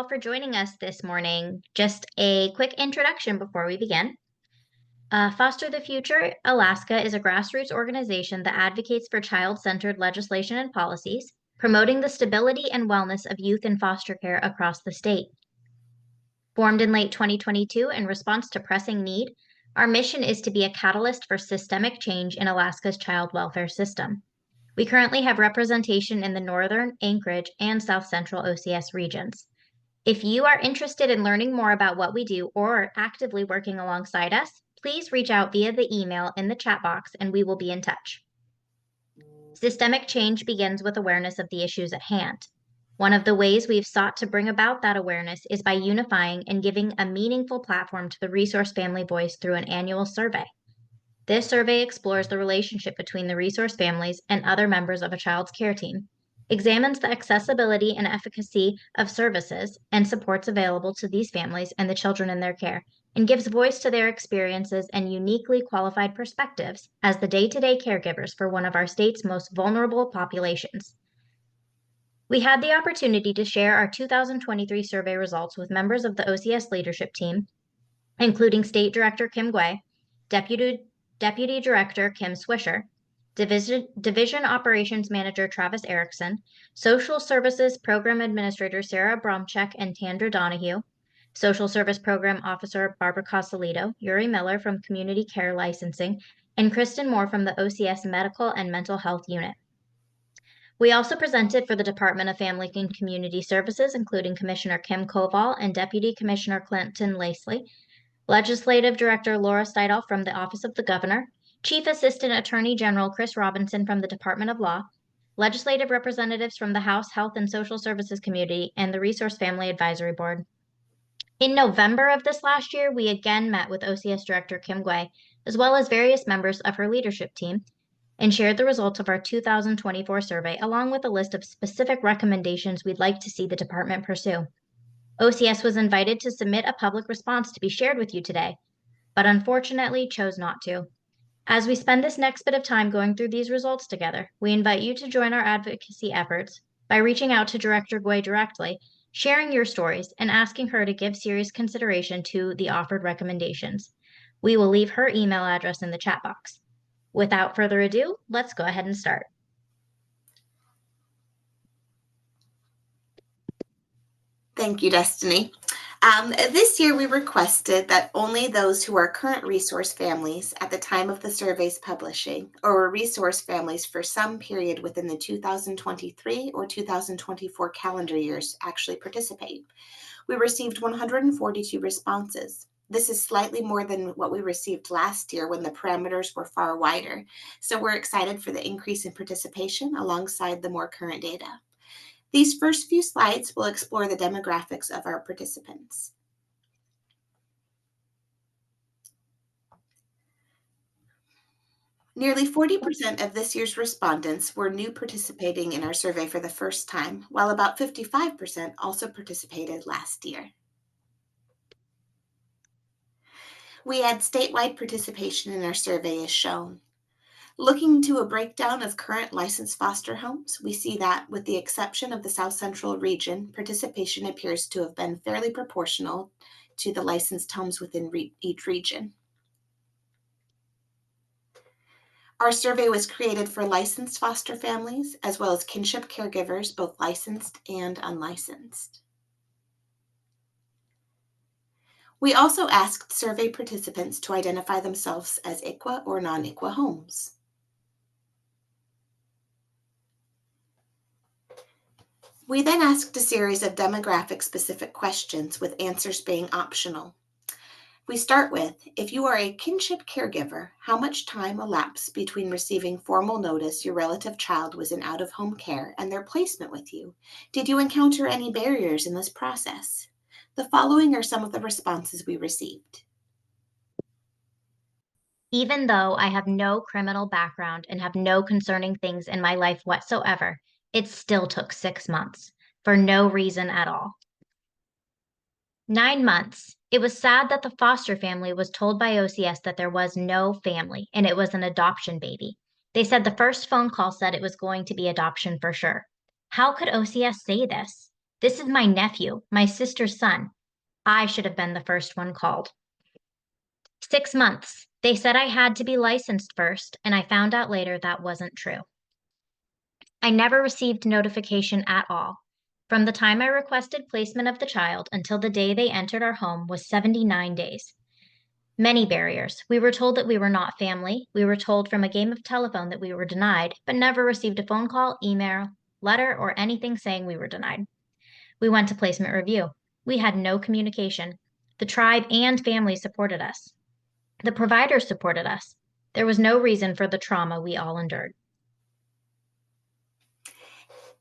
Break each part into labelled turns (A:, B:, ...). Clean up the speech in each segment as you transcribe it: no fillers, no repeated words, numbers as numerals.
A: all for joining us this morning. Just a quick introduction before we begin. Foster the Future Alaska is a grassroots organization that advocates for child-centered legislation and policies, promoting the stability and wellness of youth in foster care across the state. Formed in late 2022 in response to pressing need, our mission is to be a catalyst for systemic change in Alaska's child welfare system. We currently have representation in the Northern, Anchorage, and South Central OCS regions. If you are interested in learning more about what we do or actively working alongside us, please reach out via the email in the chat box and we will be in touch. Systemic change begins with awareness of the issues at hand. One of the ways we've sought to bring about that awareness is by unifying and giving a meaningful platform to the Resource Family Voice through an annual survey. This survey explores the relationship between the resource families and other members of a child's care team, examines the accessibility and efficacy of services and supports available to these families and the children in their care, and gives voice to their experiences and uniquely qualified perspectives as the day-to-day caregivers for one of our state's most vulnerable populations. We had the opportunity to share our 2023 survey results with members of the OCS leadership team, including State Director Kim Guay, Deputy Director Kim Swisher, Division Operations Manager Travis Erickson, Social Services Program Administrator Sarah Bromchek and Tandra Donahue, Social Service Program Officer Barbara Cosolito, Yuri Miller from Community Care Licensing, and Kristen Moore from the OCS Medical and Mental Health Unit. We also presented for the Department of Family and Community Services, including Commissioner Kim Koval and Deputy Commissioner Clinton Lacey, Legislative Director Laura Steidel from the Office of the Governor, Chief Assistant Attorney General Chris Robinson from the Department of Law, legislative representatives from the House Health and Social Services Committee, and the Resource Family Advisory Board. In November of this last year, we again met with OCS Director Kim Guay, as well as various members of her leadership team, and shared the results of our 2024 survey, along with a list of specific recommendations we'd like to see the department pursue. OCS was invited to submit a public response to be shared with you today, but unfortunately chose not to. As we spend this next bit of time going through these results together, we invite you to join our advocacy efforts by reaching out to Director Guay directly, sharing your stories, and asking her to give serious consideration to the offered recommendations. We will leave her email address in the chat box. Without further ado, let's go ahead and start.
B: Thank you, Destiny. This year we requested that only those who are current resource families at the time of the survey's publishing or were resource families for some period within the 2023 or 2024 calendar years actually participate. We received 142 responses. This is slightly more than what we received last year when the parameters were far wider. So we're excited for the increase in participation alongside the more current data. These first few slides will explore the demographics of our participants. Nearly 40% of this year's respondents were new participating in our survey for the first time, while about 55% also participated last year. We had statewide participation in our survey as shown. Looking to a breakdown of current licensed foster homes, we see that, with the exception of the South Central region, participation appears to have been fairly proportional to the licensed homes within each region. Our survey was created for licensed foster families, as well as kinship caregivers, both licensed and unlicensed. We also asked survey participants to identify themselves as ICWA or non-ICWA homes. We then asked a series of demographic-specific questions with answers being optional. We start with, if you are a kinship caregiver, how much time elapsed between receiving formal notice your relative child was in out-of-home care and their placement with you? Did you encounter any barriers in this process? The following are some of the responses we received.
A: Even though I have no criminal background and have no concerning things in my life whatsoever, it still took 6 months for no reason at all. 9 months. It was sad that the foster family was told by OCS that there was no family and it was an adoption baby. They said the first phone call said it was going to be adoption for sure. How could OCS say this? This is my nephew, my sister's son. I should have been the first one called. 6 months. They said I had to be licensed first, and I found out later that wasn't true. I never received notification at all. From the time I requested placement of the child until the day they entered our home was 79 days. Many barriers. We were told that we were not family. We were told from a game of telephone that we were denied, but never received a phone call, email, letter, or anything saying we were denied. We went to placement review. We had no communication. The tribe and family supported us. The providers supported us. There was no reason for the trauma we all endured.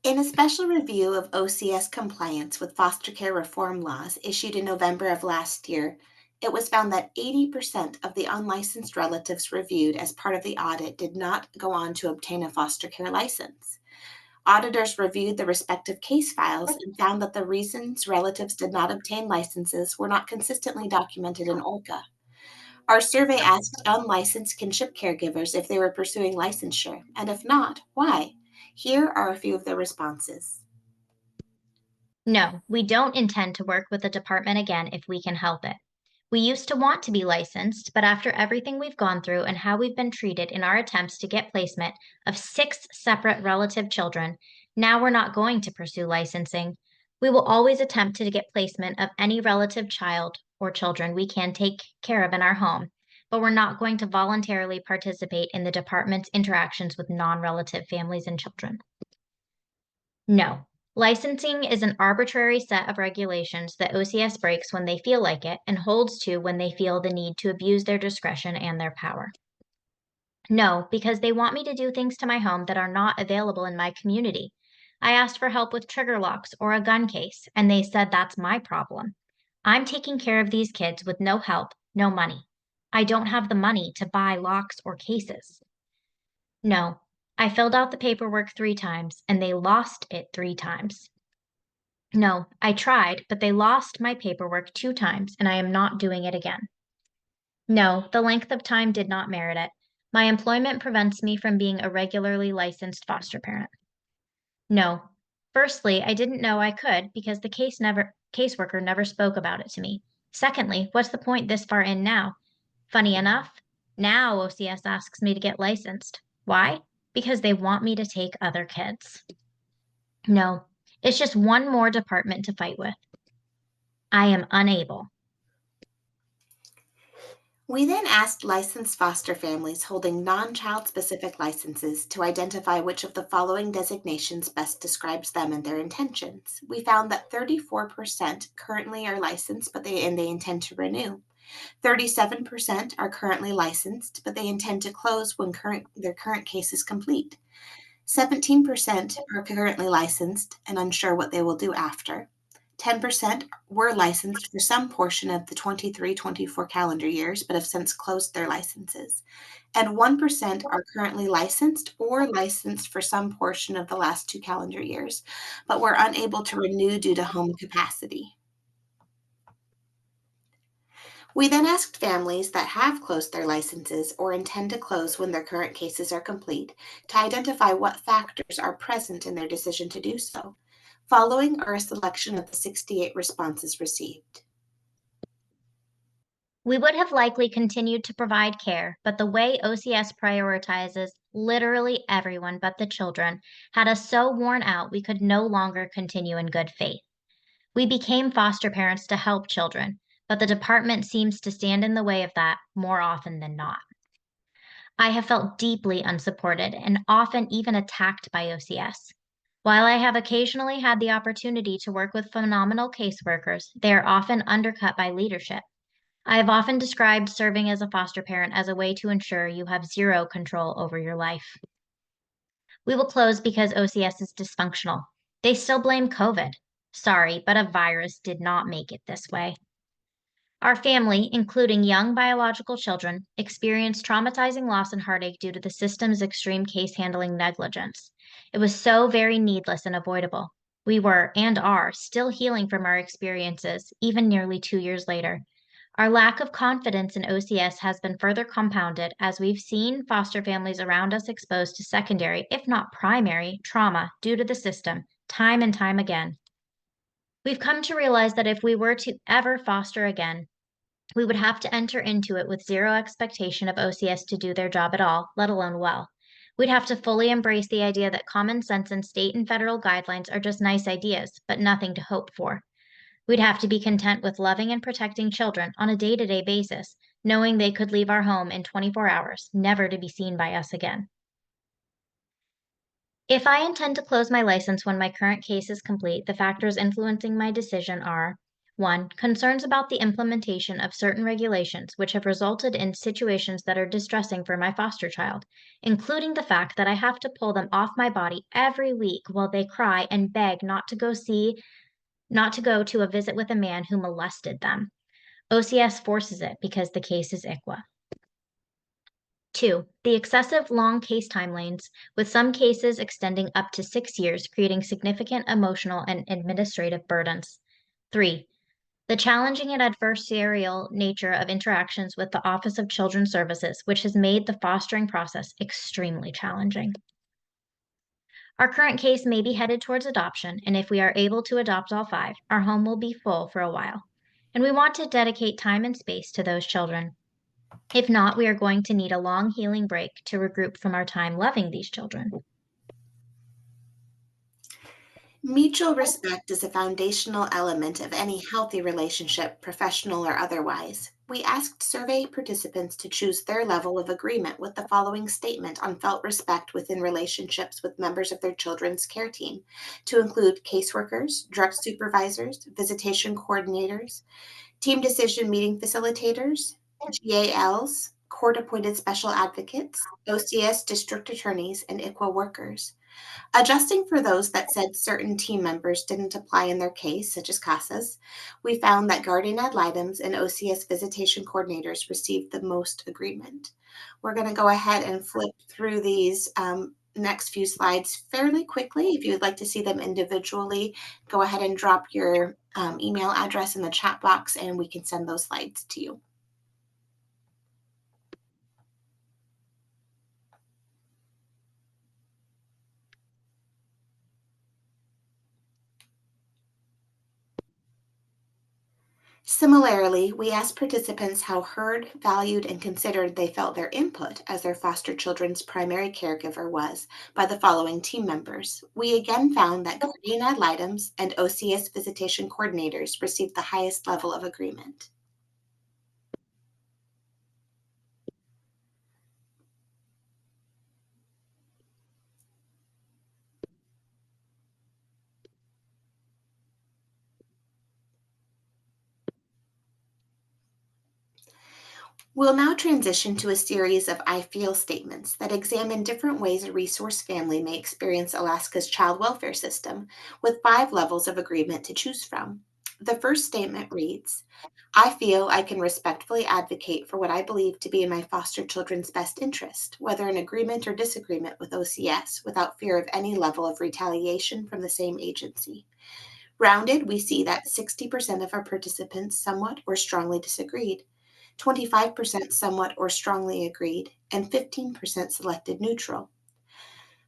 B: In a special review of OCS compliance with foster care reform laws issued in November of last year, it was found that 80% of the unlicensed relatives reviewed as part of the audit did not go on to obtain a foster care license. Auditors reviewed the respective case files and found that the reasons relatives did not obtain licenses were not consistently documented in ORCA. Our survey asked unlicensed kinship caregivers if they were pursuing licensure, and if not, why. Here are a few of the responses.
A: No, we don't intend to work with the department again if we can help it. We used to want to be licensed, but after everything we've gone through and how we've been treated in our attempts to get placement of 6 separate relative children, now we're not going to pursue licensing. We will always attempt to get placement of any relative child or children we can take care of in our home, but we're not going to voluntarily participate in the department's interactions with non-relative families and children. No. Licensing is an arbitrary set of regulations that OCS breaks when they feel like it and holds to when they feel the need to abuse their discretion and their power. No, because they want me to do things to my home that are not available in my community. I asked for help with trigger locks or a gun case, and they said that's my problem. I'm taking care of these kids with no help, no money. I don't have the money to buy locks or cases. No, I filled out the paperwork 3 times and they lost it 3 times. No, I tried, but they lost my paperwork 2 times and I am not doing it again. No, the length of time did not merit it. My employment prevents me from being a regularly licensed foster parent. No. Firstly, I didn't know I could because the caseworker never spoke about it to me. Secondly, what's the point this far in now? Funny enough, now OCS asks me to get licensed. Why? Because they want me to take other kids. No, it's just one more department to fight with. I am unable.
B: We then asked licensed foster families holding non-child specific licenses to identify which of the following designations best describes them and their intentions. We found that 34% currently are licensed, but they intend to renew. 37% are currently licensed, but they intend to close when their current case is complete. 17% are currently licensed and unsure what they will do after. 10% were licensed for some portion of the 23-24 calendar years, but have since closed their licenses. And 1% are currently licensed or licensed for some portion of the last 2 calendar years, but were unable to renew due to home capacity. We then asked families that have closed their licenses or intend to close when their current cases are complete to identify what factors are present in their decision to do so. Following are a selection of the 68 responses received.
A: We would have likely continued to provide care, but the way OCS prioritizes literally everyone but the children had us so worn out we could no longer continue in good faith. We became foster parents to help children, but the department seems to stand in the way of that more often than not. I have felt deeply unsupported and often even attacked by OCS. While I have occasionally had the opportunity to work with phenomenal caseworkers, they are often undercut by leadership. I have often described serving as a foster parent as a way to ensure you have zero control over your life. We will close because OCS is dysfunctional. They still blame COVID. Sorry, but a virus did not make it this way. Our family, including young biological children, experienced traumatizing loss and heartache due to the system's extreme case handling negligence. It was so very needless and avoidable. We were, and are, still healing from our experiences, even nearly 2 years later. Our lack of confidence in OCS has been further compounded as we've seen foster families around us exposed to secondary, if not primary, trauma due to the system, time and time again. We've come to realize that if we were to ever foster again, we would have to enter into it with zero expectation of OCS to do their job at all, let alone well. We'd have to fully embrace the idea that common sense and state and federal guidelines are just nice ideas, but nothing to hope for. We'd have to be content with loving and protecting children on a day to day basis, knowing they could leave our home in 24 hours, never to be seen by us again. If I intend to close my license when my current case is complete, the factors influencing my decision are: 1. Concerns about the implementation of certain regulations which have resulted in situations that are distressing for my foster child, including the fact that I have to pull them off my body every week while they cry and beg not to go to a visit with a man who molested them. OCS forces it because the case is ICWA. 2. The excessive long case timelines, with some cases extending up to 6 years, creating significant emotional and administrative burdens. 3. The challenging and adversarial nature of interactions with the Office of Children's Services, which has made the fostering process extremely challenging. Our current case may be headed towards adoption, and if we are able to adopt all 5, our home will be full for a while. And we want to dedicate time and space to those children. If not, we are going to need a long healing break to regroup from our time loving these children.
B: Mutual respect is a foundational element of any healthy relationship, professional or otherwise. We asked survey participants to choose their level of agreement with the following statement on felt respect within relationships with members of their children's care team, to include caseworkers, drug supervisors, visitation coordinators, team decision meeting facilitators, GALs, court appointed special advocates, OCS district attorneys, and ICWA workers. Adjusting for those that said certain team members didn't apply in their case, such as CASAs, we found that guardian ad litems and OCS visitation coordinators received the most agreement. We're going to go ahead and flip through these next few slides fairly quickly. If you would like to see them individually, go ahead and drop your email address in the chat box and we can send those slides to you. Similarly, we asked participants how heard, valued, and considered they felt their input as their foster children's primary caregiver was by the following team members. We again found that guardian ad litems and OCS visitation coordinators received the highest level of agreement. We'll now transition to a series of I feel statements that examine different ways a resource family may experience Alaska's child welfare system, with 5 levels of agreement to choose from. The first statement reads, I feel I can respectfully advocate for what I believe to be in my foster children's best interest, whether in agreement or disagreement with OCS, without fear of any level of retaliation from the same agency. Rounded, we see that 60% of our participants somewhat or strongly disagreed. 25% somewhat or strongly agreed, and 15% selected neutral.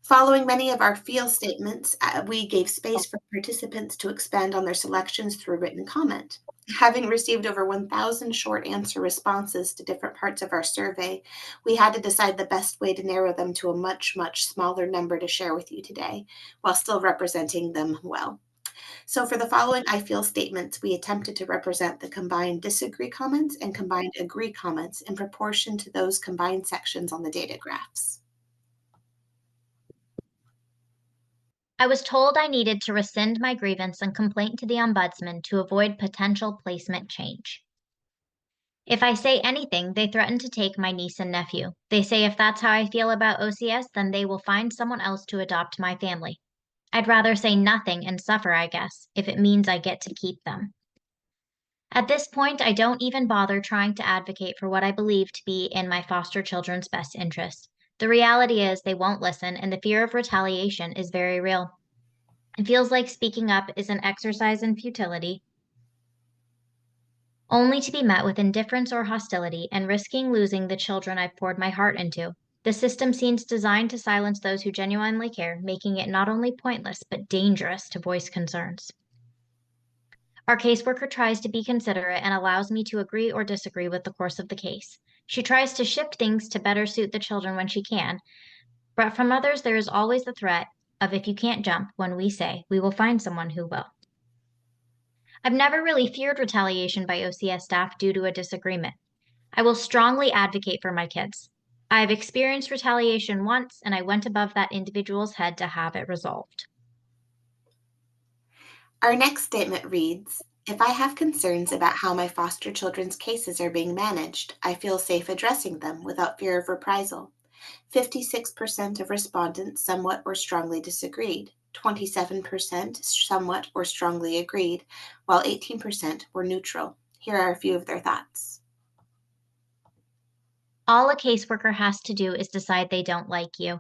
B: Following many of our feel statements, we gave space for participants to expand on their selections through written comment. Having received over 1,000 short answer responses to different parts of our survey, we had to decide the best way to narrow them to a much, much smaller number to share with you today, while still representing them well. So for the following I feel statements, we attempted to represent the combined disagree comments and combined agree comments in proportion to those combined sections on the data graphs.
A: I was told I needed to rescind my grievance and complaint to the ombudsman to avoid potential placement change. If I say anything, they threaten to take my niece and nephew. They say if that's how I feel about OCS, then they will find someone else to adopt my family. I'd rather say nothing and suffer, I guess, if it means I get to keep them. At this point, I don't even bother trying to advocate for what I believe to be in my foster children's best interest. The reality is they won't listen, and the fear of retaliation is very real. It feels like speaking up is an exercise in futility, only to be met with indifference or hostility and risking losing the children I've poured my heart into. The system seems designed to silence those who genuinely care, making it not only pointless, but dangerous to voice concerns. Our caseworker tries to be considerate and allows me to agree or disagree with the course of the case. She tries to shift things to better suit the children when she can, but from others there is always the threat of if you can't jump when we say, we will find someone who will. I've never really feared retaliation by OCS staff due to a disagreement. I will strongly advocate for my kids. I've experienced retaliation once and I went above that individual's head to have it resolved.
B: Our next statement reads, if I have concerns about how my foster children's cases are being managed, I feel safe addressing them without fear of reprisal. 56% of respondents somewhat or strongly disagreed, 27% somewhat or strongly agreed, while 18% were neutral. Here are a few of their thoughts.
A: All a caseworker has to do is decide they don't like you.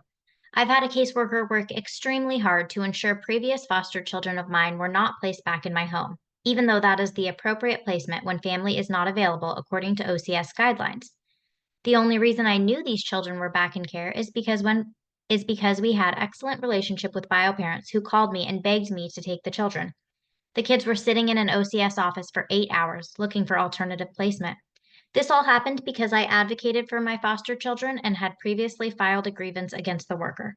A: I've had a caseworker work extremely hard to ensure previous foster children of mine were not placed back in my home, even though that is the appropriate placement when family is not available according to OCS guidelines. The only reason I knew these children were back in care is because we had excellent relationship with bio parents who called me and begged me to take the children. The kids were sitting in an OCS office for 8 hours looking for alternative placement. This all happened because I advocated for my foster children and had previously filed a grievance against the worker.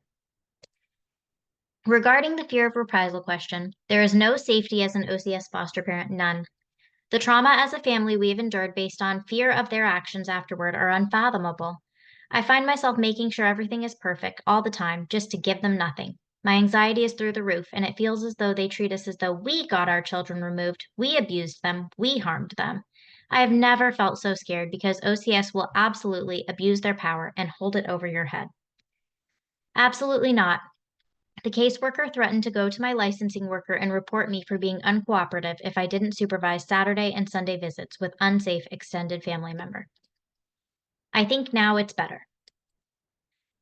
A: Regarding the fear of reprisal question, there is no safety as an OCS foster parent, none. The trauma as a family we have endured based on fear of their actions afterward are unfathomable. I find myself making sure everything is perfect all the time just to give them nothing. My anxiety is through the roof, and it feels as though they treat us as though we got our children removed, we abused them, we harmed them. I have never felt so scared because OCS will absolutely abuse their power and hold it over your head. Absolutely not. The caseworker threatened to go to my licensing worker and report me for being uncooperative if I didn't supervise Saturday and Sunday visits with unsafe extended family member. I think now it's better.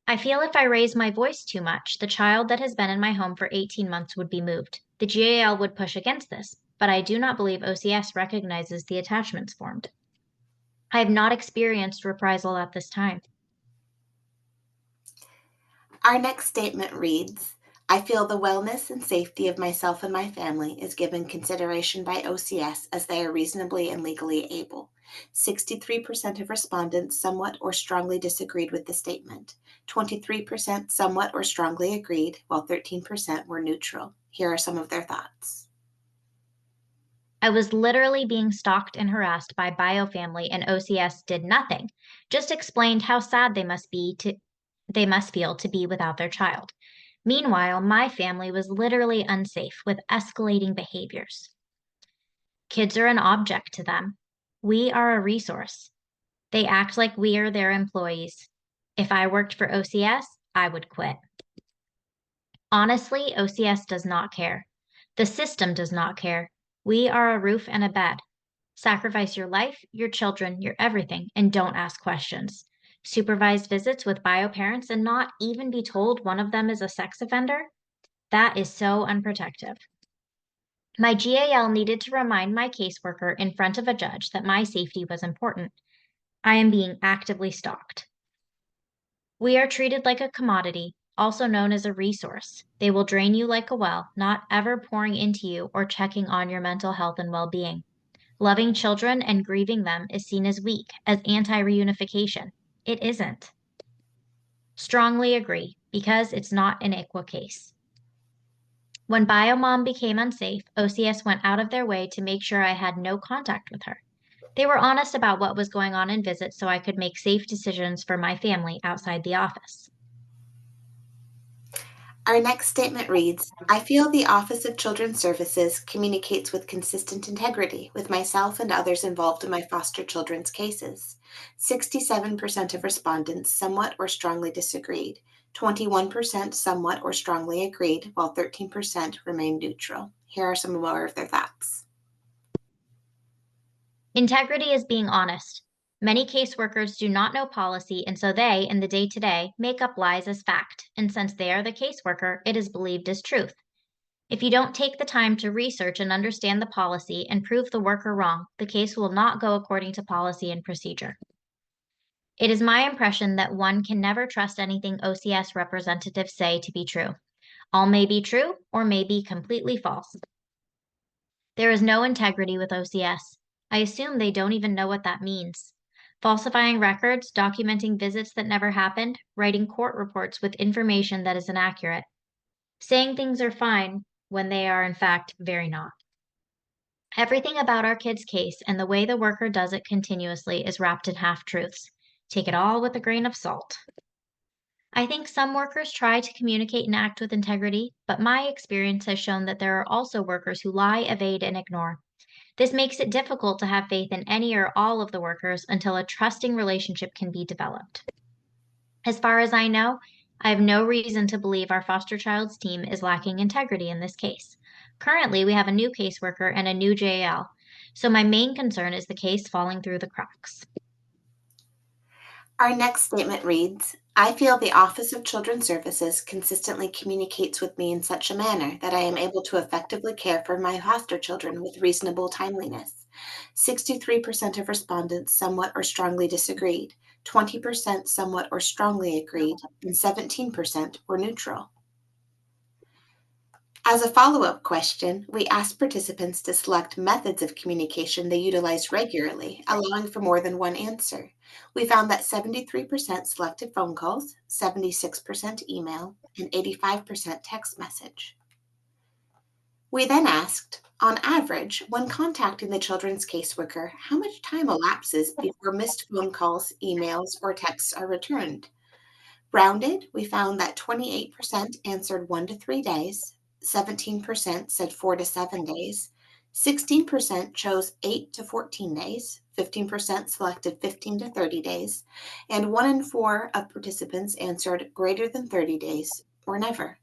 A: I feel if I raise my voice too much, the child that has been in my home for 18 months would be moved. The GAL would push against this, but I do not believe OCS recognizes the attachments formed. I have not experienced reprisal at this time.
B: Our next statement reads, I feel the wellness and safety of myself and my family is given consideration by OCS as they are reasonably and legally able. 63% of respondents somewhat or strongly disagreed with the statement. 23% somewhat or strongly agreed, while 13% were neutral. Here are some of their thoughts.
A: I was literally being stalked and harassed by bio family and OCS did nothing, just explained how sad they must feel to be without their child. Meanwhile, my family was literally unsafe with escalating behaviors. Kids are an object to them. We are a resource. They act like we are their employees. If I worked for OCS, I would quit. Honestly, OCS does not care. The system does not care. We are a roof and a bed. Sacrifice your life, your children, your everything, and don't ask questions. Supervised visits with bio parents and not even be told one of them is a sex offender? That is so unprotective. My GAL needed to remind my caseworker in front of a judge that my safety was important. I am being actively stalked. We are treated like a commodity, also known as a resource. They will drain you like a well, not ever pouring into you or checking on your mental health and well being. Loving children and grieving them is seen as weak, as anti reunification. It isn't. Strongly agree, because it's not an equal case. When BioMom became unsafe, OCS went out of their way to make sure I had no contact with her. They were honest about what was going on in visits so I could make safe decisions for my family outside the office.
B: Our next statement reads, I feel the Office of Children's Services communicates with consistent integrity with myself and others involved in my foster children's cases. 67% of respondents somewhat or strongly disagreed. 21% somewhat or strongly agreed, while 13% remained neutral. Here are some more of their thoughts.
A: Integrity is being honest. Many caseworkers do not know policy, and so they, in the day to day, make up lies as fact. And since they are the caseworker, it is believed as truth. If you don't take the time to research and understand the policy and prove the worker wrong, the case will not go according to policy and procedure. It is my impression that one can never trust anything OCS representatives say to be true. All may be true or may be completely false. There is no integrity with OCS. I assume they don't even know what that means. Falsifying records, documenting visits that never happened, writing court reports with information that is inaccurate. Saying things are fine when they are, in fact, very not. Everything about our kid's case and the way the worker does it continuously is wrapped in half truths. Take it all with a grain of salt. I think some workers try to communicate and act with integrity, but my experience has shown that there are also workers who lie, evade, and ignore. This makes it difficult to have faith in any or all of the workers until a trusting relationship can be developed. As far as I know, I have no reason to believe our foster child's team is lacking integrity in this case. Currently, we have a new caseworker and a new JL, so my main concern is the case falling through the cracks.
B: Our next statement reads, I feel the Office of Children's Services consistently communicates with me in such a manner that I am able to effectively care for my foster children with reasonable timeliness. 63% of respondents somewhat or strongly disagreed, 20% somewhat or strongly agreed, and 17% were neutral. As a follow-up question, we asked participants to select methods of communication they utilize regularly, allowing for more than one answer. We found that 73% selected phone calls, 76% email, and 85% text message. We then asked, on average, when contacting the children's caseworker, how much time elapses before missed phone calls, emails, or texts are returned? Rounded, we found that 28% answered 1 to 3 days, 17% said 4 to 7 days, 16% chose 8 to 14 days, 15% selected 15 to 30 days, and 1 in 4 of participants answered greater than 30 days or never.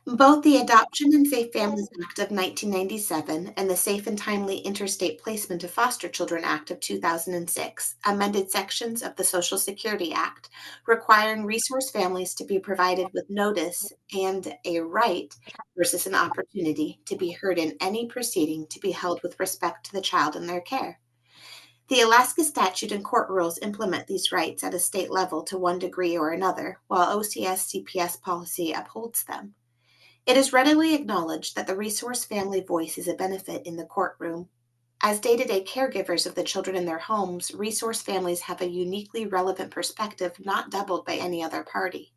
B: Both the Adoption and Safe Families Act of 1997 and the Safe and Timely Interstate Placement of Foster Children Act of 2006 amended sections of the Social Security Act requiring resource families to be provided with notice and a right versus an opportunity to be heard in any proceeding to be held with respect to the child in their care. The Alaska statute and court rules implement these rights at a state level to one degree or another, while OCS CPS policy upholds them. It is readily acknowledged that the resource family voice is a benefit in the courtroom. As day-to-day caregivers of the children in their homes, resource families have a uniquely relevant perspective not doubled by any other party.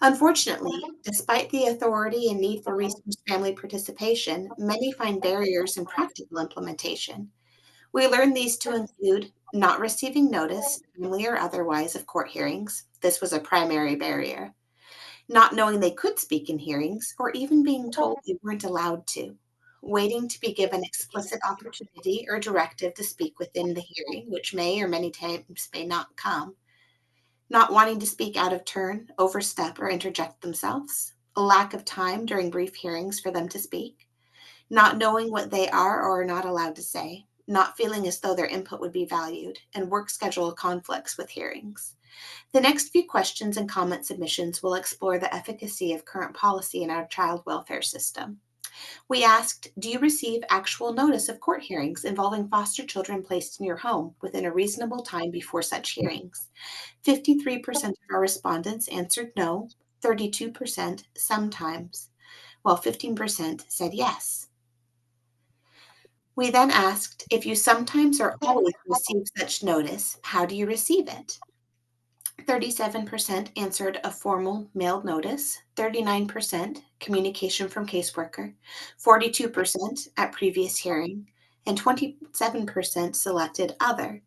B: Unfortunately, despite the authority and need for resource family participation, many find barriers in practical implementation. We learned these to include not receiving notice, timely or otherwise, of court hearings. This was a primary barrier. Not knowing they could speak in hearings, or even being told they weren't allowed to, waiting to be given explicit opportunity or directive to speak within the hearing, which may or many times may not come, not wanting to speak out of turn, overstep, or interject themselves, a lack of time during brief hearings for them to speak, not knowing what they are or are not allowed to say, not feeling as though their input would be valued, and work schedule conflicts with hearings. The next few questions and comment submissions will explore the efficacy of current policy in our child welfare system. We asked, do you receive actual notice of court hearings involving foster children placed in your home within a reasonable time before such hearings? 53% of our respondents answered no, 32% sometimes, while 15% said yes. We then asked, if you sometimes or always receive such notice, how do you receive it? 37% answered a formal mailed notice, 39% communication from caseworker, 42% at previous hearing, and 27% selected other.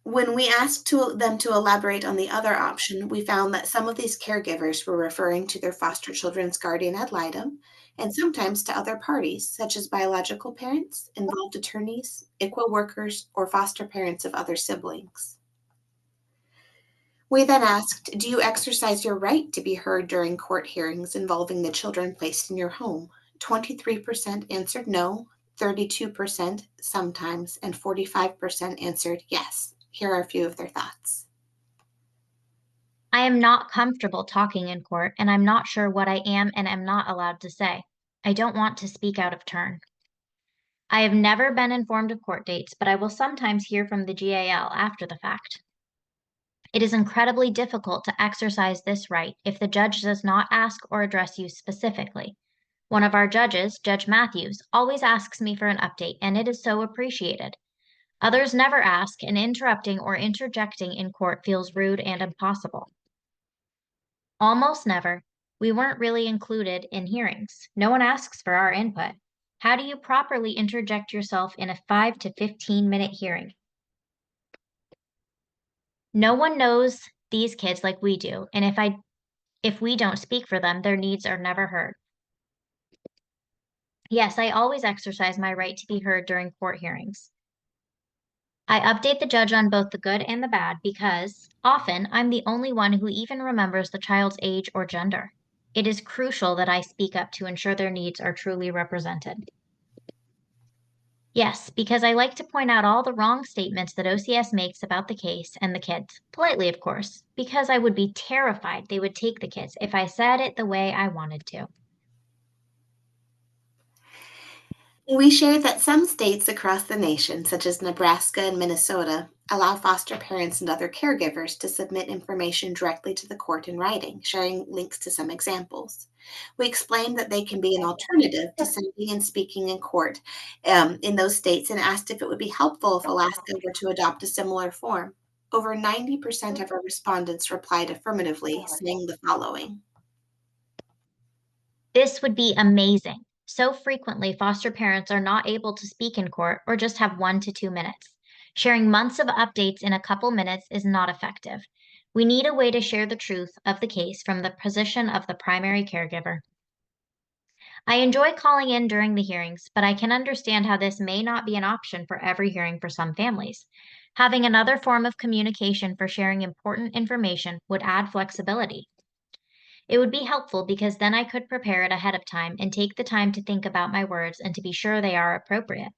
B: When we asked them to elaborate on the other option, we found that some of these caregivers were referring to their foster children's guardian ad litem, and sometimes to other parties, such as biological parents, involved attorneys, ICWA workers, or foster parents of other siblings. We then asked, do you exercise your right to be heard during court hearings involving the children placed in your home? 23% answered no, 32% sometimes, and 45% answered yes. Here are a few of their thoughts.
A: I am not comfortable talking in court, and I'm not sure what I am and am not allowed to say. I don't want to speak out of turn. I have never been informed of court dates, but I will sometimes hear from the GAL after the fact. It is incredibly difficult to exercise this right if the judge does not ask or address you specifically. One of our judges, Judge Matthews, always asks me for an update, and it is so appreciated. Others never ask, and interrupting or interjecting in court feels rude and impossible. Almost never. We weren't really included in hearings. No one asks for our input. How do you properly interject yourself in a 5 to 15-minute hearing? No one knows these kids like we do, and if we don't speak for them, their needs are never heard. Yes, I always exercise my right to be heard during court hearings. I update the judge on both the good and the bad because often I'm the only one who even remembers the child's age or gender. It is crucial that I speak up to ensure their needs are truly represented. Yes, because I like to point out all the wrong statements that OCS makes about the case and the kids, politely, of course, because I would be terrified they would take the kids if I said it the way I wanted to.
B: We share that some states across the nation, such as Nebraska and Minnesota, allow foster parents and other caregivers to submit information directly to the court in writing, sharing links to some examples. We explained that they can be an alternative to sending and speaking in court in those states and asked if it would be helpful if Alaska were to adopt a similar form. Over 90% of our respondents replied affirmatively, saying the following.
A: This would be amazing. So frequently, foster parents are not able to speak in court or just have 1 to 2 minutes. Sharing months of updates in a couple minutes is not effective. We need a way to share the truth of the case from the position of the primary caregiver. I enjoy calling in during the hearings, but I can understand how this may not be an option for every hearing for some families. Having another form of communication for sharing important information would add flexibility. It would be helpful because then I could prepare it ahead of time and take the time to think about my words and to be sure they are appropriate.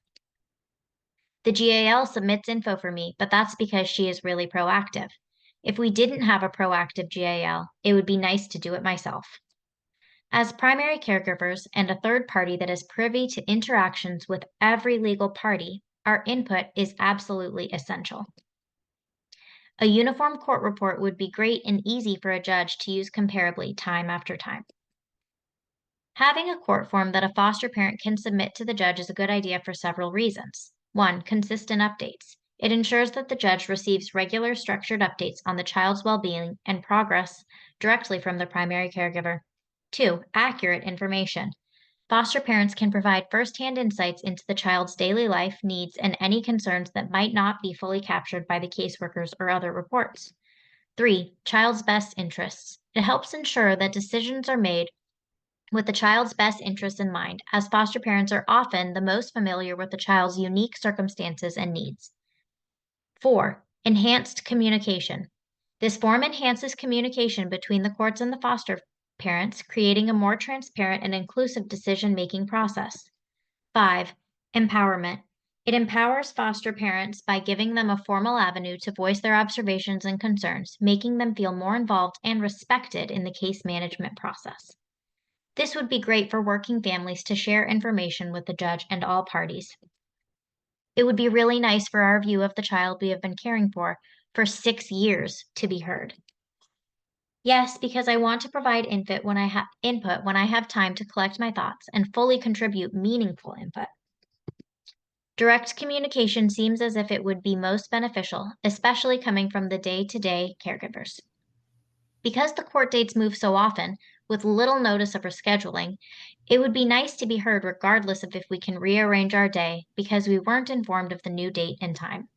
A: The GAL submits info for me, but that's because she is really proactive. If we didn't have a proactive GAL, it would be nice to do it myself. As primary caregivers and a third party that is privy to interactions with every legal party, our input is absolutely essential. A uniform court report would be great and easy for a judge to use comparably time after time. Having a court form that a foster parent can submit to the judge is a good idea for several reasons. 1. Consistent updates. It ensures that the judge receives regular structured updates on the child's well-being and progress directly from the primary caregiver. 2. Accurate information. Foster parents can provide firsthand insights into the child's daily life, needs, and any concerns that might not be fully captured by the caseworkers or other reports. 3. Child's best interests. It helps ensure that decisions are made with the child's best interests in mind, as foster parents are often the most familiar with the child's unique circumstances and needs. 4. Enhanced communication. This form enhances communication between the courts and the foster parents, creating a more transparent and inclusive decision-making process. 5. Empowerment. It empowers foster parents by giving them a formal avenue to voice their observations and concerns, making them feel more involved and respected in the case management process. This would be great for working families to share information with the judge and all parties. It would be really nice for our view of the child we have been caring for 6 years to be heard. Yes, because I want to provide input when I have time to collect my thoughts and fully contribute meaningful input. Direct communication seems as if it would be most beneficial, especially coming from the day-to-day caregivers. Because the court dates move so often, with little notice of rescheduling, it would be nice to be heard regardless of if we can rearrange our day because we weren't informed of the new date and time.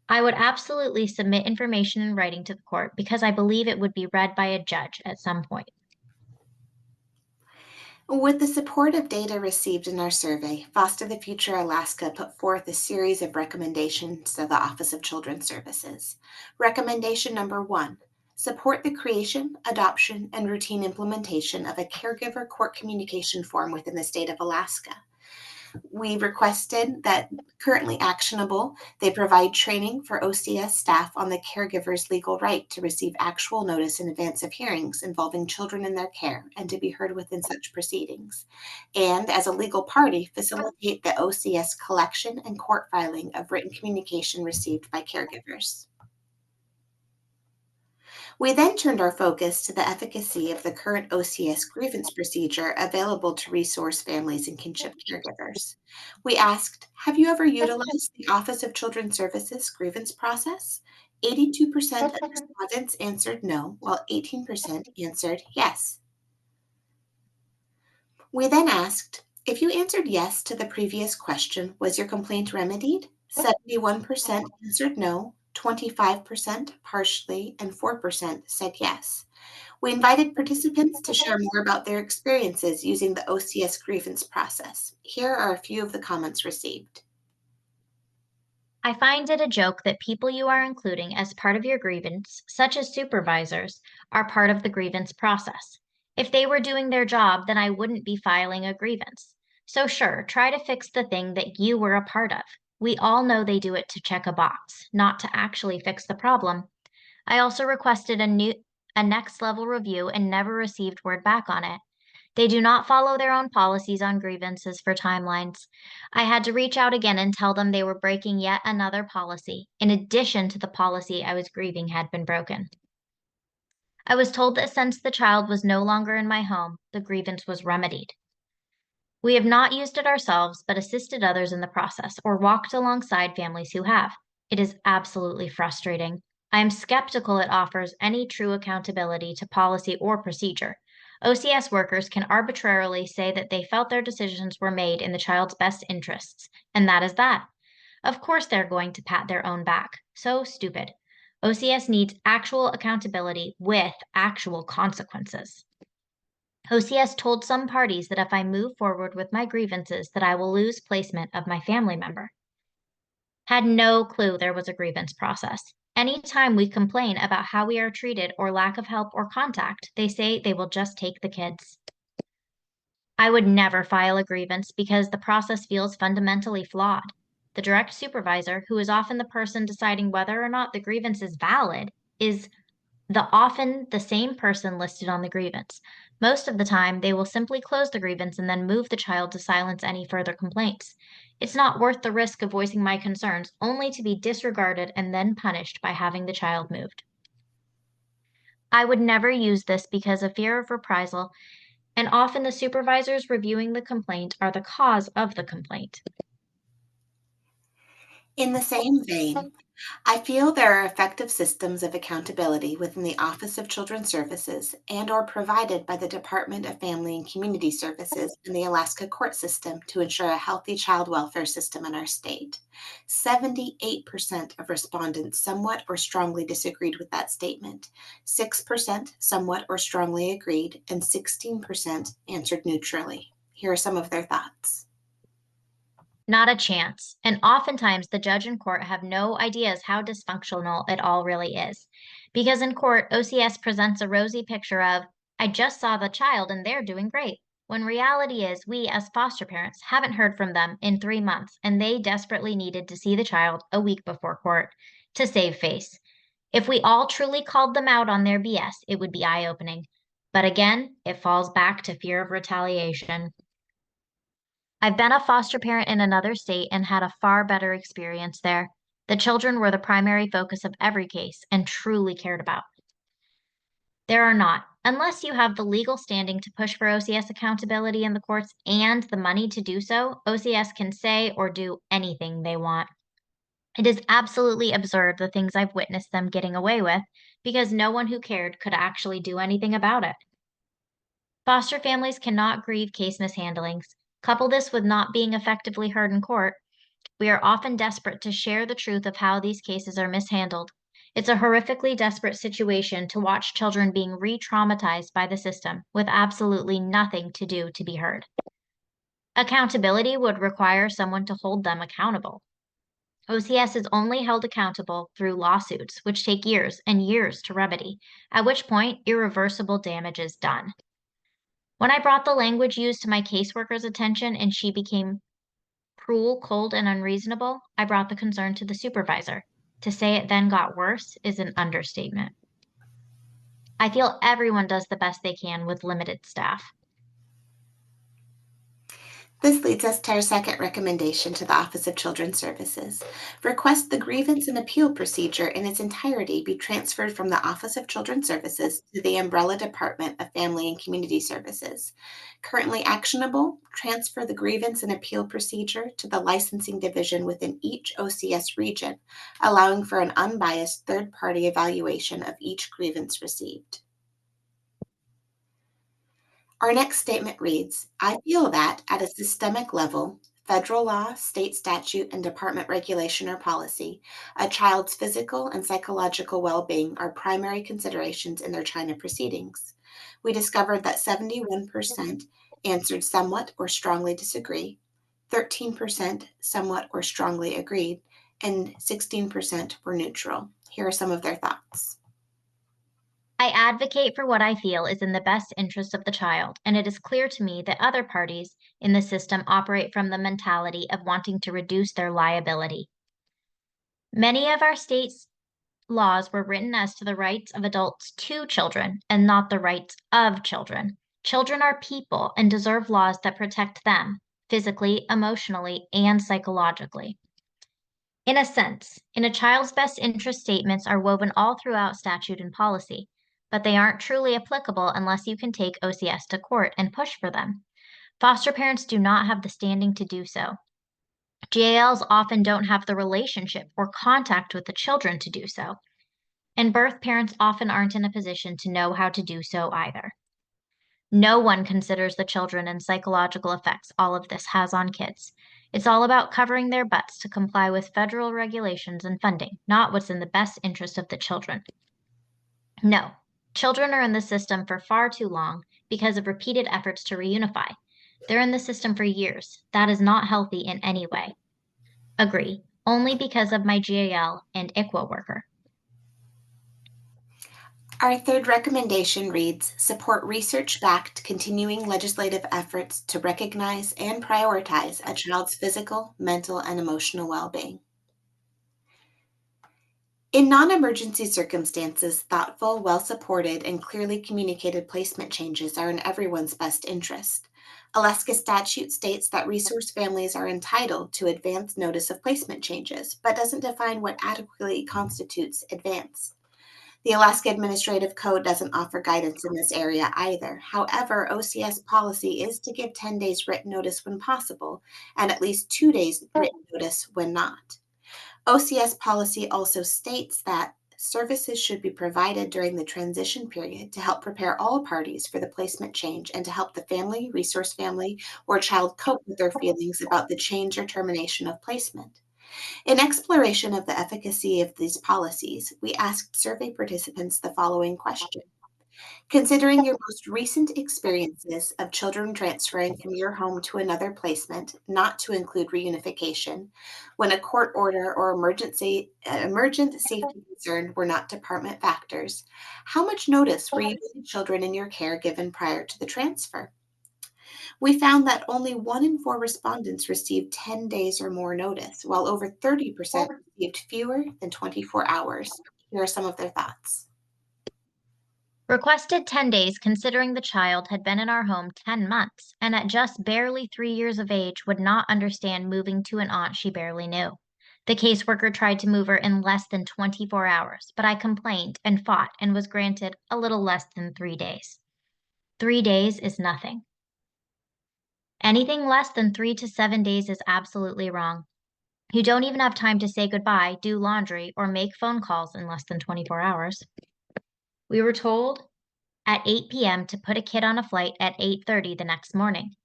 A: I would absolutely submit information in writing to the court because I believe it would be read by a judge at some point.
B: With the support of data received in our survey, Foster the Future Alaska put forth a series of recommendations to the Office of Children's Services. Recommendation number 1, support the creation, adoption, and routine implementation of a caregiver court communication form within the state of Alaska. We requested that currently actionable, they provide training for OCS staff on the caregiver's legal right to receive actual notice in advance of hearings involving children in their care and to be heard within such proceedings. And as a legal party, facilitate the OCS collection and court filing of written communication received by caregivers. We then turned our focus to the efficacy of the current OCS grievance procedure available to resource families and kinship caregivers. We asked, have you ever utilized the Office of Children's Services grievance process? 82% of respondents answered no, while 18% answered yes. We then asked, if you answered yes to the previous question, was your complaint remedied? 71% answered no, 25% partially, and 4% said yes. We invited participants to share more about their experiences using the OCS grievance process. Here are a few of the comments received.
A: I find it a joke that people you are including as part of your grievance, such as supervisors, are part of the grievance process. If they were doing their job, then I wouldn't be filing a grievance. So sure, try to fix the thing that you were a part of. We all know they do it to check a box, not to actually fix the problem. I also requested a next level review and never received word back on it. They do not follow their own policies on grievances for timelines. I had to reach out again and tell them they were breaking yet another policy, in addition to the policy I was grieving had been broken. I was told that since the child was no longer in my home, the grievance was remedied. We have not used it ourselves, but assisted others in the process or walked alongside families who have. It is absolutely frustrating. I am skeptical it offers any true accountability to policy or procedure. OCS workers can arbitrarily say that they felt their decisions were made in the child's best interests, and that is that. Of course, they're going to pat their own back. So stupid. OCS needs actual accountability with actual consequences. OCS told some parties that if I move forward with my grievances that I will lose placement of my family member. Had no clue there was a grievance process. Anytime we complain about how we are treated or lack of help or contact, they say they will just take the kids. I would never file a grievance because the process feels fundamentally flawed. The direct supervisor, who is often the person deciding whether or not the grievance is valid, is often the same person listed on the grievance. Most of the time, they will simply close the grievance and then move the child to silence any further complaints. It's not worth the risk of voicing my concerns only to be disregarded and then punished by having the child moved. I would never use this because of fear of reprisal, and often the supervisors reviewing the complaint are the cause of the complaint.
B: In the same vein, I feel there are effective systems of accountability within the Office of Children's Services and/or provided by the Department of Family and Community Services and the Alaska court system to ensure a healthy child welfare system in our state. 78% of respondents somewhat or strongly disagreed with that statement. 6% somewhat or strongly agreed, and 16% answered neutrally. Here are some of their thoughts.
A: Not a chance. And oftentimes, the judge and court have no ideas how dysfunctional it all really is. Because in court, OCS presents a rosy picture of, I just saw the child and they're doing great. When reality is, we as foster parents haven't heard from them in 3 months, and they desperately needed to see the child a week before court to save face. If we all truly called them out on their BS, it would be eye opening. But again, it falls back to fear of retaliation. I've been a foster parent in another state and had a far better experience there. The children were the primary focus of every case and truly cared about. There are not, unless you have the legal standing to push for OCS accountability in the courts and the money to do so, OCS can say or do anything they want. It is absolutely absurd the things I've witnessed them getting away with because no one who cared could actually do anything about it. Foster families cannot grieve case mishandlings. Couple this with not being effectively heard in court. We are often desperate to share the truth of how these cases are mishandled. It's a horrifically desperate situation to watch children being re traumatized by the system with absolutely nothing to do to be heard. Accountability would require someone to hold them accountable. OCS is only held accountable through lawsuits, which take years and years to remedy, at which point irreversible damage is done. When I brought the language used to my caseworker's attention and she became cruel, cold, and unreasonable, I brought the concern to the supervisor. To say it then got worse is an understatement. I feel everyone does the best they can with limited staff.
B: This leads us to our second recommendation to the Office of Children's Services. Request the grievance and appeal procedure in its entirety be transferred from the Office of Children's Services to the umbrella Department of Family and Community Services. Currently actionable, transfer the grievance and appeal procedure to the licensing division within each OCS region, allowing for an unbiased third-party evaluation of each grievance received. Our next statement reads, I feel that at a systemic level, federal law, state statute, and department regulation or policy, a child's physical and psychological well-being are primary considerations in their China proceedings. We discovered that 71% answered somewhat or strongly disagree, 13% somewhat or strongly agreed, and 16% were neutral. Here are some of their thoughts.
A: I advocate for what I feel is in the best interest of the child, and it is clear to me that other parties in the system operate from the mentality of wanting to reduce their liability. Many of our state's laws were written as to the rights of adults to children and not the rights of children. Children are people and deserve laws that protect them physically, emotionally, and psychologically. In a sense, in a child's best interest statements are woven all throughout statute and policy, but they aren't truly applicable unless you can take OCS to court and push for them. Foster parents do not have the standing to do so. GALs often don't have the relationship or contact with the children to do so, and birth parents often aren't in a position to know how to do so either. No one considers the children and psychological effects all of this has on kids. It's all about covering their butts to comply with federal regulations and funding, not what's in the best interest of the children. No, children are in the system for far too long because of repeated efforts to reunify. They're in the system for years. That is not healthy in any way. Agree, only because of my GAL and ICWA worker.
B: Our third recommendation reads, support research-backed continuing legislative efforts to recognize and prioritize a child's physical, mental, and emotional well-being. In non-emergency circumstances, thoughtful, well-supported, and clearly communicated placement changes are in everyone's best interest. Alaska statute states that resource families are entitled to advance notice of placement changes, but doesn't define what adequately constitutes advance. The Alaska Administrative Code doesn't offer guidance in this area either. However, OCS policy is to give 10 days written notice when possible and at least 2 days written notice when not. OCS policy also states that services should be provided during the transition period to help prepare all parties for the placement change and to help the family, resource family, or child cope with their feelings about the change or termination of placement. In exploration of the efficacy of these policies, we asked survey participants the following question. Considering your most recent experiences of children transferring from your home to another placement, not to include reunification, when a court order or emergent safety concern were not department factors, how much notice were you giving children in your care given prior to the transfer? We found that only 1 in 4 respondents received 10 days or more notice, while over 30% received fewer than 24 hours. Here are some of their thoughts.
A: Requested 10 days considering the child had been in our home 10 months and at just barely 3 years of age would not understand moving to an aunt she barely knew. The caseworker tried to move her in less than 24 hours, but I complained and fought and was granted a little less than 3 days. 3 days is nothing. Anything less than 3 to 7 days is absolutely wrong. You don't even have time to say goodbye, do laundry, or make phone calls in less than 24 hours. We were told at 8 p.m. to put a kid on a flight at 8:30 the next morning.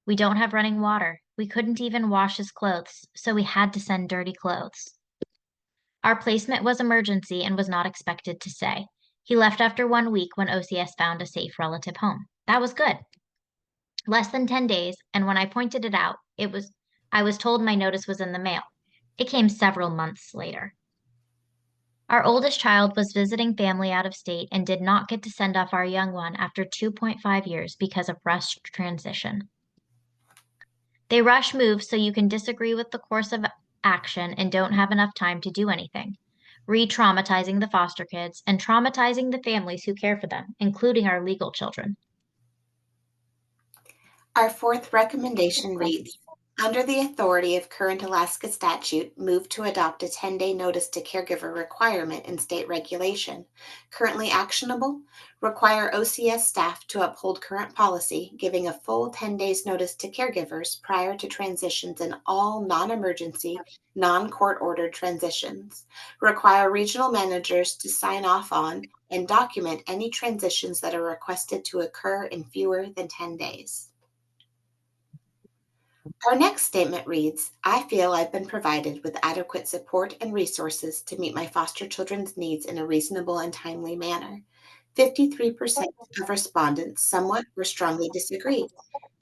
A: We don't have running water. We couldn't even wash his clothes, so we had to send dirty clothes. Our placement was emergency and was not expected to stay. He left after 1 week when OCS found a safe relative home. That was good. Less than 10 days, and when I pointed it out, I was told my notice was in the mail. It came several months later. Our oldest child was visiting family out of state and did not get to send off our young one after 2.5 years because of rushed transition. They rush moves so you can disagree with the course of action and don't have enough time to do anything, re-traumatizing the foster kids and traumatizing the families who care for them, including our legal children.
B: Our fourth recommendation reads, under the authority of current Alaska statute, move to adopt a 10-day notice to caregiver requirement in state regulation. Currently actionable, require OCS staff to uphold current policy, giving a full 10 days notice to caregivers prior to transitions in all non-emergency, non-court ordered transitions. Require regional managers to sign off on and document any transitions that are requested to occur in fewer than 10 days. Our next statement reads, I feel I've been provided with adequate support and resources to meet my foster children's needs in a reasonable and timely manner. 53% of respondents somewhat or strongly disagreed.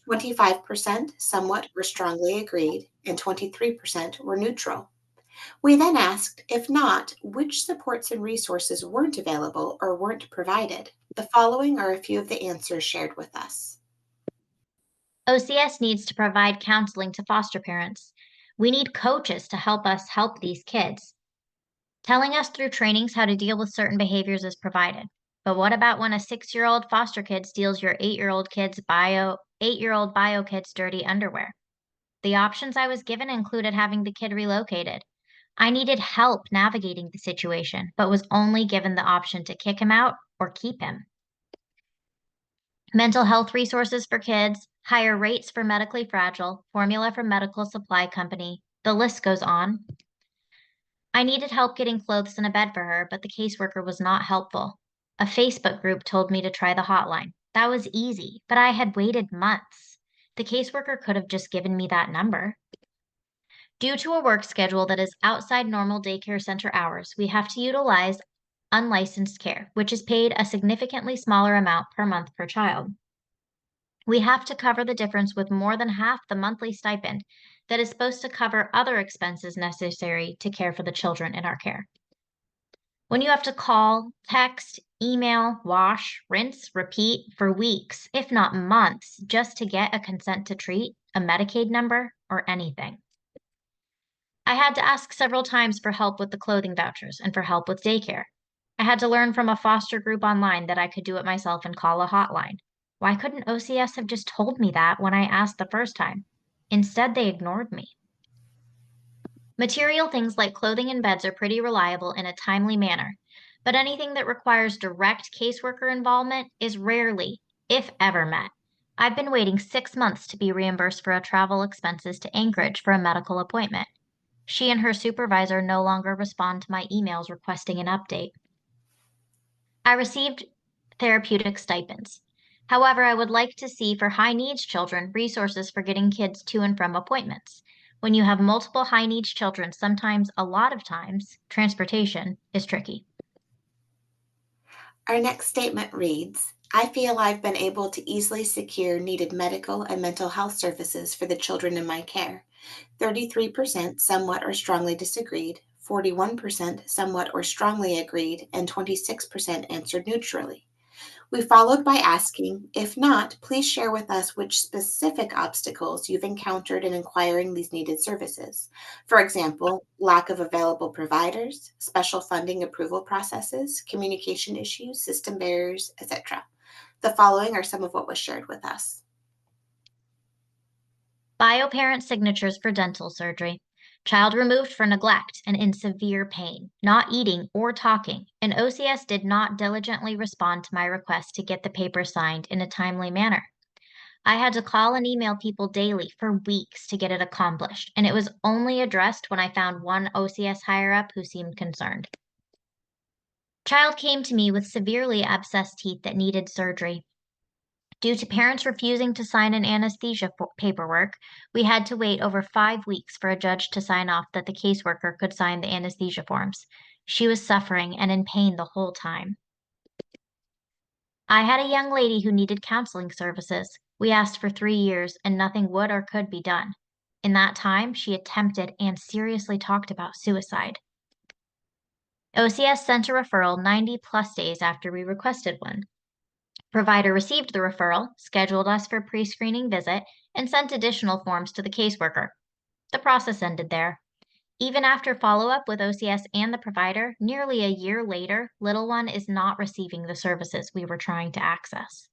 B: 25% somewhat or strongly agreed, and 23% were neutral. We then asked, if not, which supports and resources weren't available or weren't provided. The following are a few of the answers shared with us.
A: OCS needs to provide counseling to foster parents. We need coaches to help us help these kids. Telling us through trainings how to deal with certain behaviors is provided. But what about when a 6-year-old foster kid steals your 8-year-old bio kid's dirty underwear? The options I was given included having the kid relocated. I needed help navigating the situation, but was only given the option to kick him out or keep him. Mental health resources for kids, higher rates for medically fragile, formula from medical supply company. The list goes on. I needed help getting clothes and a bed for her, but the caseworker was not helpful. A Facebook group told me to try the hotline. That was easy, but I had waited months. The caseworker could have just given me that number. Due to a work schedule that is outside normal daycare center hours, we have to utilize unlicensed care, which is paid a significantly smaller amount per month per child. We have to cover the difference with more than half the monthly stipend that is supposed to cover other expenses necessary to care for the children in our care. When you have to call, text, email, wash, rinse, repeat for weeks, if not months, just to get a consent to treat, a Medicaid number, or anything. I had to ask several times for help with the clothing vouchers and for help with daycare. I had to learn from a foster group online that I could do it myself and call a hotline. Why couldn't OCS have just told me that when I asked the first time? Instead, they ignored me. Material things like clothing and beds are pretty reliable in a timely manner, but anything that requires direct caseworker involvement is rarely, if ever, met. I've been waiting 6 months to be reimbursed for travel expenses to Anchorage for a medical appointment. She and her supervisor no longer respond to my emails requesting an update. I received therapeutic stipends. However, I would like to see for high needs children resources for getting kids to and from appointments. When you have multiple high needs children, sometimes, a lot of times, transportation is tricky.
B: Our next statement reads, I feel I've been able to easily secure needed medical and mental health services for the children in my care. 33% somewhat or strongly disagreed, 41% somewhat or strongly agreed, and 26% answered neutrally. We followed by asking, if not, please share with us which specific obstacles you've encountered in acquiring these needed services. For example, lack of available providers, special funding approval processes, communication issues, system barriers, etc. The following are some of what was shared with us.
A: Bio-parent signatures for dental surgery. Child removed for neglect and in severe pain, not eating or talking, and OCS did not diligently respond to my request to get the paper signed in a timely manner. I had to call and email people daily for weeks to get it accomplished, and it was only addressed when I found one OCS higher-up who seemed concerned. Child came to me with severely abscessed teeth that needed surgery. Due to parents refusing to sign an anesthesia paperwork, we had to wait over 5 weeks for a judge to sign off that the caseworker could sign the anesthesia forms. She was suffering and in pain the whole time. I had a young lady who needed counseling services. We asked for 3 years and nothing would or could be done. In that time, she attempted and seriously talked about suicide. OCS sent a referral 90 plus days after we requested one. Provider received the referral, scheduled us for pre-screening visit, and sent additional forms to the caseworker. The process ended there. Even after follow-up with OCS and the provider, nearly a year later, little one is not receiving the services we were trying to access.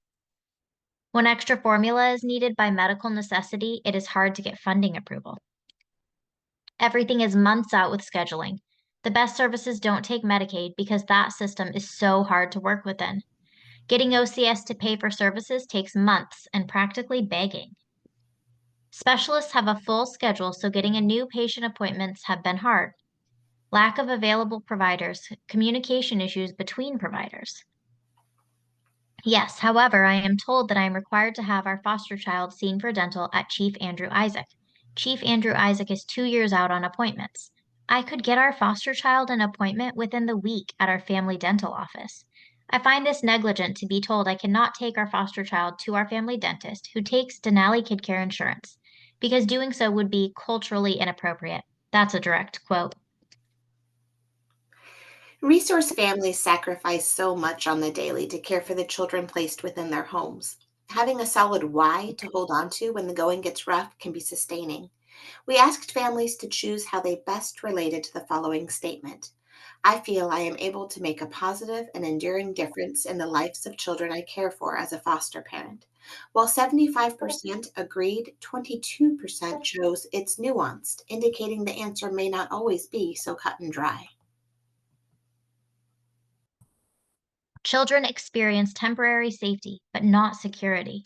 A: When extra formula is needed by medical necessity, it is hard to get funding approval. Everything is months out with scheduling. The best services don't take Medicaid because that system is so hard to work within. Getting OCS to pay for services takes months and practically begging. Specialists have a full schedule, so getting a new patient appointments have been hard. Lack of available providers, communication issues between providers. Yes, however, I am told that I am required to have our foster child seen for dental at Chief Andrew Isaac. Chief Andrew Isaac is 2 years out on appointments. I could get our foster child an appointment within the week at our family dental office. I find this negligent to be told I cannot take our foster child to our family dentist who takes Denali Kid Care insurance, because doing so would be culturally inappropriate. That's a direct quote.
B: Resource families sacrifice so much on the daily to care for the children placed within their homes. Having a solid why to hold on to when the going gets rough can be sustaining. We asked families to choose how they best related to the following statement: I feel I am able to make a positive and enduring difference in the lives of children I care for as a foster parent. While 75% agreed, 22% chose it's nuanced, indicating the answer may not always be so cut and dry.
A: Children experience temporary safety, but not security.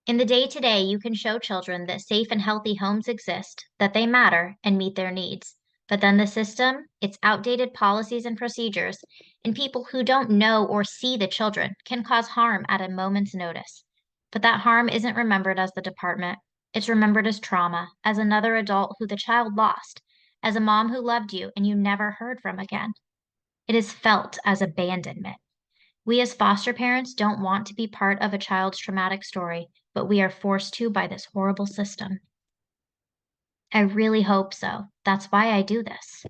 A: In the day to day, you can show children that safe and healthy homes exist, that they matter and meet their needs. But then the system, its outdated policies and procedures, and people who don't know or see the children can cause harm at a moment's notice. But that harm isn't remembered as the department. It's remembered as trauma, as another adult who the child lost, as a mom who loved you and you never heard from again. It is felt as abandonment. We as foster parents don't want to be part of a child's traumatic story, but we are forced to by this horrible system. I really hope so. That's why I do this.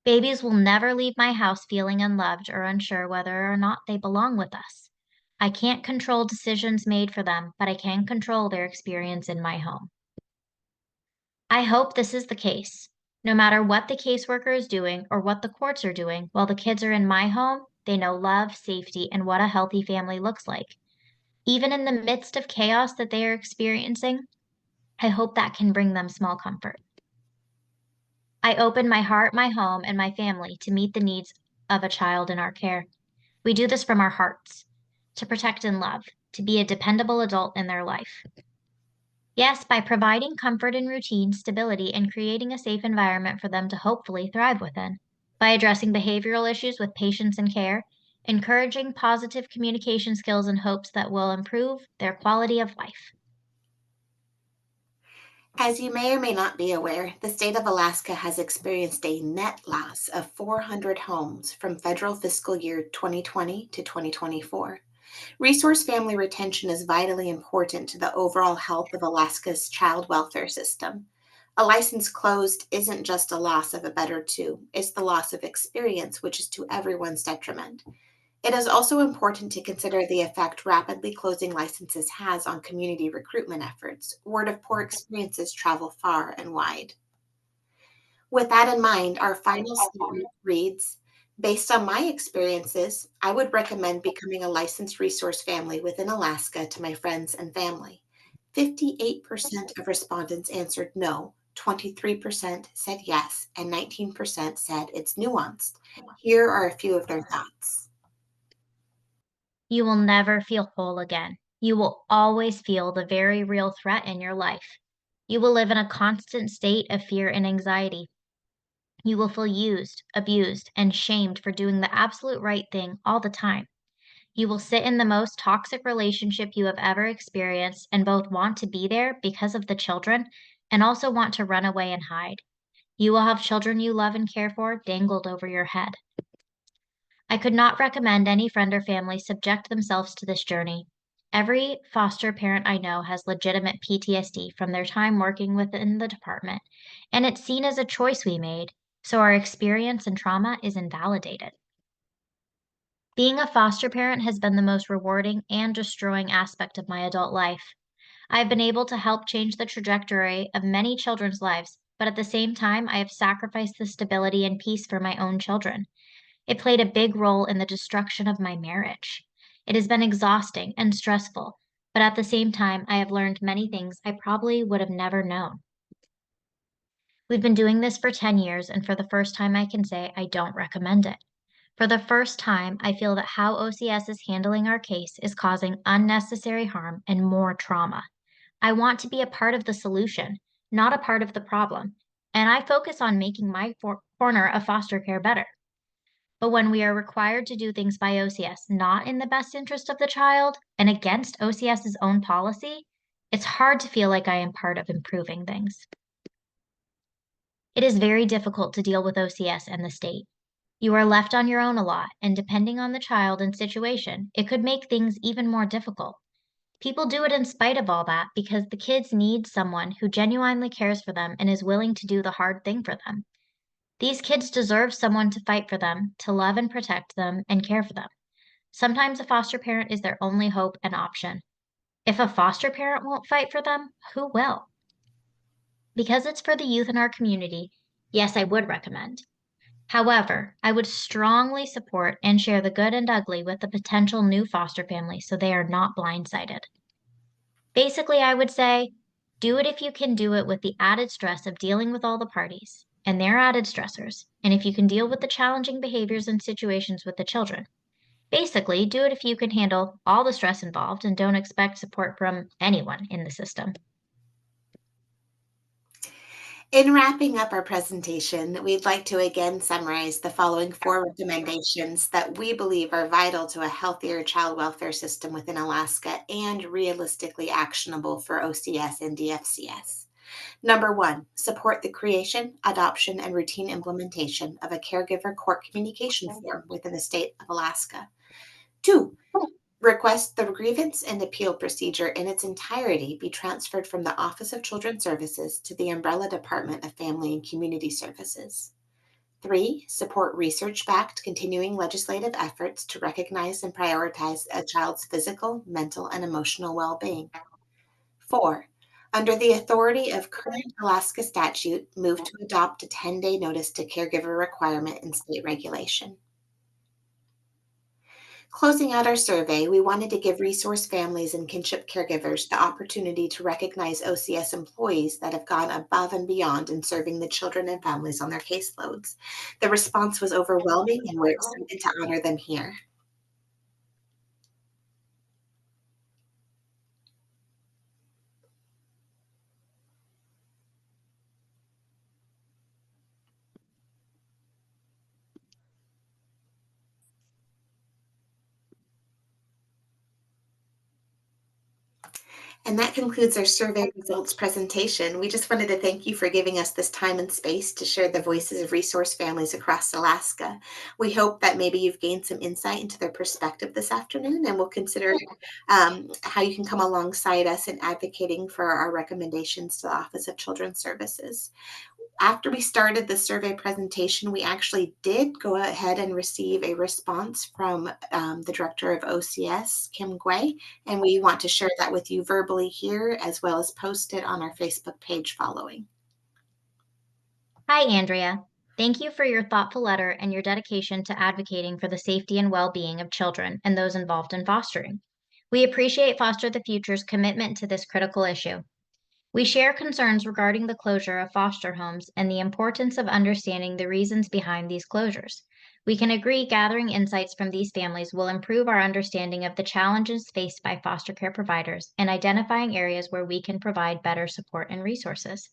A: Babies will never leave my house feeling unloved or unsure whether or not they belong with us. I can't control decisions made for them, but I can control their experience in my home. I hope this is the case. No matter what the caseworker is doing or what the courts are doing, while the kids are in my home, they know love, safety, and what a healthy family looks like. Even in the midst of chaos that they are experiencing, I hope that can bring them small comfort. I open my heart, my home, and my family to meet the needs of a child in our care. We do this from our hearts, to protect and love, to be a dependable adult in their life. Yes, by providing comfort and routine, stability, and creating a safe environment for them to hopefully thrive within. By addressing behavioral issues with patience and care, encouraging positive communication skills in hopes that will improve their quality of life.
B: As you may or may not be aware, the state of Alaska has experienced a net loss of 400 homes from federal fiscal year 2020 to 2024. Resource family retention is vitally important to the overall health of Alaska's child welfare system. A license closed isn't just a loss of a better two, it's the loss of experience, which is to everyone's detriment. It is also important to consider the effect rapidly closing licenses has on community recruitment efforts. Word of poor experiences travel far and wide. With that in mind, our final statement reads: based on my experiences, I would recommend becoming a licensed resource family within Alaska to my friends and family. 58% of respondents answered no, 23% said yes, and 19% said it's nuanced. Here are a few of their thoughts.
A: You will never feel whole again. You will always feel the very real threat in your life. You will live in a constant state of fear and anxiety. You will feel used, abused, and shamed for doing the absolute right thing all the time. You will sit in the most toxic relationship you have ever experienced and both want to be there because of the children and also want to run away and hide. You will have children you love and care for dangled over your head. I could not recommend any friend or family subject themselves to this journey. Every foster parent I know has legitimate PTSD from their time working within the department, and it's seen as a choice we made, so our experience and trauma is invalidated. Being a foster parent has been the most rewarding and destroying aspect of my adult life. I've been able to help change the trajectory of many children's lives, but at the same time, I have sacrificed the stability and peace for my own children. It played a big role in the destruction of my marriage. It has been exhausting and stressful, but at the same time, I have learned many things I probably would have never known. We've been doing this for 10 years, and for the first time, I can say I don't recommend it. For the first time, I feel that how OCS is handling our case is causing unnecessary harm and more trauma. I want to be a part of the solution, not a part of the problem, and I focus on making my corner of foster care better. But when we are required to do things by OCS not in the best interest of the child and against OCS's own policy, it's hard to feel like I am part of improving things. It is very difficult to deal with OCS and the state. You are left on your own a lot, and depending on the child and situation, it could make things even more difficult. People do it in spite of all that because the kids need someone who genuinely cares for them and is willing to do the hard thing for them. These kids deserve someone to fight for them, to love and protect them, and care for them. Sometimes a foster parent is their only hope and option. If a foster parent won't fight for them, who will? Because it's for the youth in our community, yes, I would recommend. However, I would strongly support and share the good and ugly with the potential new foster family so they are not blindsided. Basically, I would say do it if you can do it with the added stress of dealing with all the parties and their added stressors, and if you can deal with the challenging behaviors and situations with the children. Basically, do it if you can handle all the stress involved and don't expect support from anyone in the system.
B: In wrapping up our presentation, we'd like to again summarize the following 4 recommendations that we believe are vital to a healthier child welfare system within Alaska and realistically actionable for OCS and DFCS. Number 1, support the creation, adoption, and routine implementation of a caregiver court communication form within the state of Alaska. 2, request the grievance and appeal procedure in its entirety be transferred from the Office of Children's Services to the Umbrella Department of Family and Community Services. 3, support research-backed continuing legislative efforts to recognize and prioritize a child's physical, mental, and emotional well-being. 4, under the authority of current Alaska statute, move to adopt a 10-day notice to caregiver requirement in state regulation. Closing out our survey, we wanted to give resource families and kinship caregivers the opportunity to recognize OCS employees that have gone above and beyond in serving the children and families on their caseloads. The response was overwhelming, and we're excited to honor them here. And that concludes our survey results presentation. We just wanted to thank you for giving us this time and space to share the voices of resource families across Alaska. We hope that maybe you've gained some insight into their perspective this afternoon, and we'll consider how you can come alongside us in advocating for our recommendations to the Office of Children's Services. After we started the survey presentation, we actually did go ahead and receive a response from the director of OCS, Kim Gui, and we want to share that with you verbally here as well as post it on our Facebook page following.
A: Hi, Andrea. Thank you for your thoughtful letter and your dedication to advocating for the safety and well-being of children and those involved in fostering. We appreciate Foster the Future's commitment to this critical issue. We share concerns regarding the closure of foster homes and the importance of understanding the reasons behind these closures. We can agree gathering insights from these families will improve our understanding of the challenges faced by foster care providers and identifying areas where we can provide better support and resources.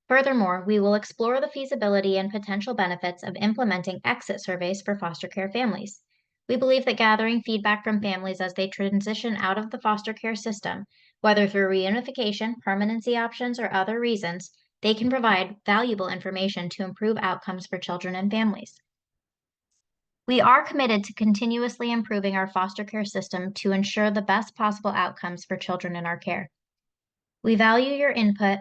A: Furthermore, we will explore the feasibility and potential benefits of implementing exit surveys for foster care families. We believe that gathering feedback from families as they transition out of the foster care system, whether through reunification, permanency options, or other reasons, they can provide valuable information to improve outcomes for children and families. We are committed to continuously improving our foster care system to ensure the best possible outcomes for children in our care. We value your input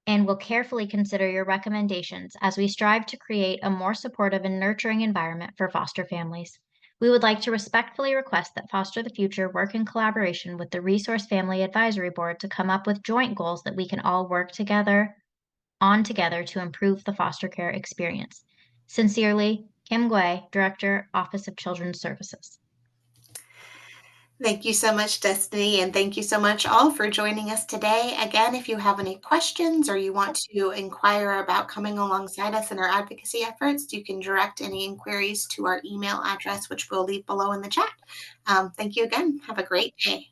A: and will carefully consider your recommendations as we strive to create a more supportive and nurturing environment for foster families. We would like to respectfully request that Foster the Future work in collaboration with the Resource Family Advisory Board to come up with joint goals that we can all work together to improve the foster care experience. Sincerely, Kim Gui, Director, Office of Children's Services.
B: Thank you so much, Destiny, and thank you so much all for joining us today. Again, if you have any questions or you want to inquire about coming alongside us in our advocacy efforts, you can direct any inquiries to our email address, which we'll leave below in the chat. Thank you again. Have a great day.